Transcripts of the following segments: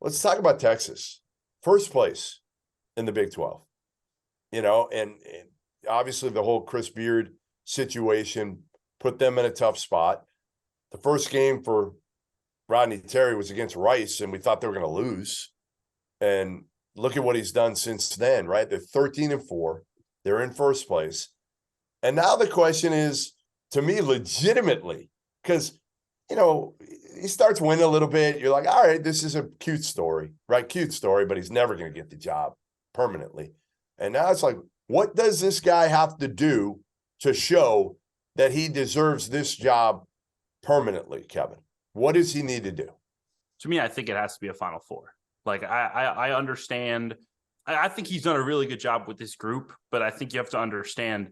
let's talk about Texas. First place in the Big 12, and obviously the whole Chris Beard situation put them in a tough spot. The first game for Rodney Terry was against Rice, and we thought they were going to lose. And look at what he's done since then, right? They're 13-4. They're in first place. And now the question is, to me, legitimately, because, he starts winning a little bit. You're like, all right, this is a cute story, right? Cute story, but he's never going to get the job permanently. And now it's like, what does this guy have to do to show that he deserves this job permanently, Kevin? What does he need to do? To me, I think it has to be a Final Four. Like, I understand. I think he's done a really good job with this group, but I think you have to understand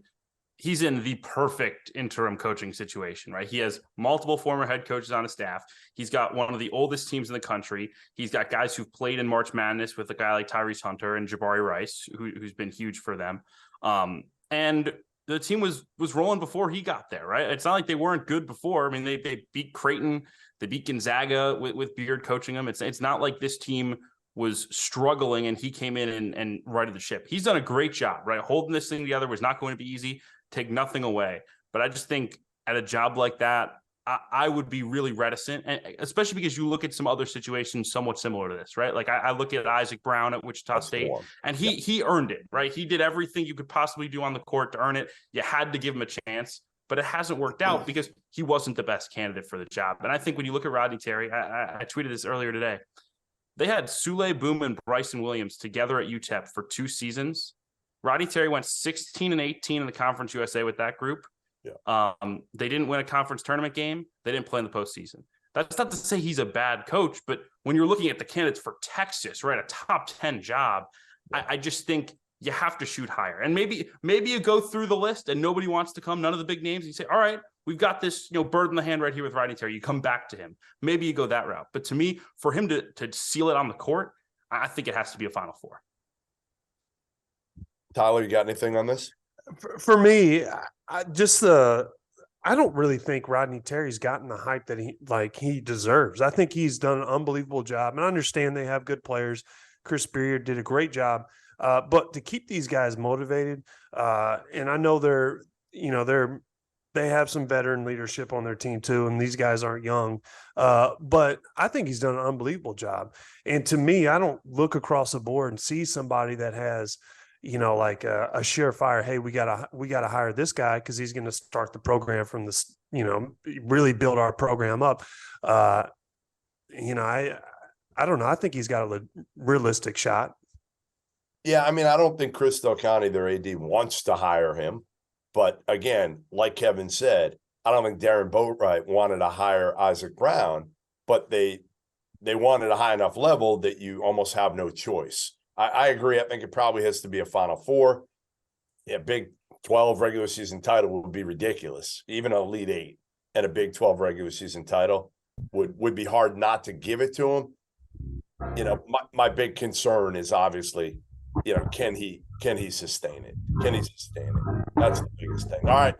he's in the perfect interim coaching situation, right? He has multiple former head coaches on his staff. He's got one of the oldest teams in the country. He's got guys who've played in March Madness with a guy like Tyrese Hunter and Jabari Rice, who's been huge for them. And the team was rolling before he got there, right? It's not like they weren't good before. I mean, they beat Creighton, they beat Gonzaga with Beard coaching them. It's not like this team was struggling and he came in and righted the ship. He's done a great job, right? Holding this thing together was not going to be easy. Take nothing away. But I just think at a job like that, I would be really reticent, and especially because you look at some other situations somewhat similar to this, right? Like I look at Isaac Brown at Wichita State, and he earned it, right? He did everything you could possibly do on the court to earn it. You had to give him a chance, but it hasn't worked out because he wasn't the best candidate for the job. And I think when you look at Rodney Terry, I tweeted this earlier today. They had Sule Boom and Bryson Williams together at UTEP for 2 seasons. Rodney Terry went 16-18 in the Conference USA with that group. Yeah. They didn't win a conference tournament game. They didn't play in the postseason. That's not to say he's a bad coach, but when you're looking at the candidates for Texas, right, a top 10 job, I just think you have to shoot higher. And maybe you go through the list and nobody wants to come, none of the big names. You say, all right, we've got this, bird in the hand right here with Rodney Terry. You come back to him. Maybe you go that route. But to me, for him to seal it on the court, I think it has to be a Final Four. Tyler, you got anything on this? For me, I don't really think Rodney Terry's gotten the hype that he deserves. I think he's done an unbelievable job. And I understand they have good players. Chris Beard did a great job. But to keep these guys motivated, and I know they have some veteran leadership on their team too, and these guys aren't young. But I think he's done an unbelievable job. And to me, I don't look across the board and see somebody that has – like a surefire, hey, we gotta hire this guy because he's going to start the program from this, really build our program up. I don't know. I think he's got a realistic shot. Yeah, I mean, I don't think Chris Del Conte, their AD, wants to hire him. But again, like Kevin said, I don't think Darren Boatwright wanted to hire Isaac Brown, but they wanted a high enough level that you almost have no choice. I agree. I think it probably has to be a Final Four. Yeah, Big 12 regular season title would be ridiculous. Even an Elite Eight and a Big 12 regular season title would be hard not to give it to him. My big concern is obviously, can he sustain it? Can he sustain it? That's the biggest thing. All right.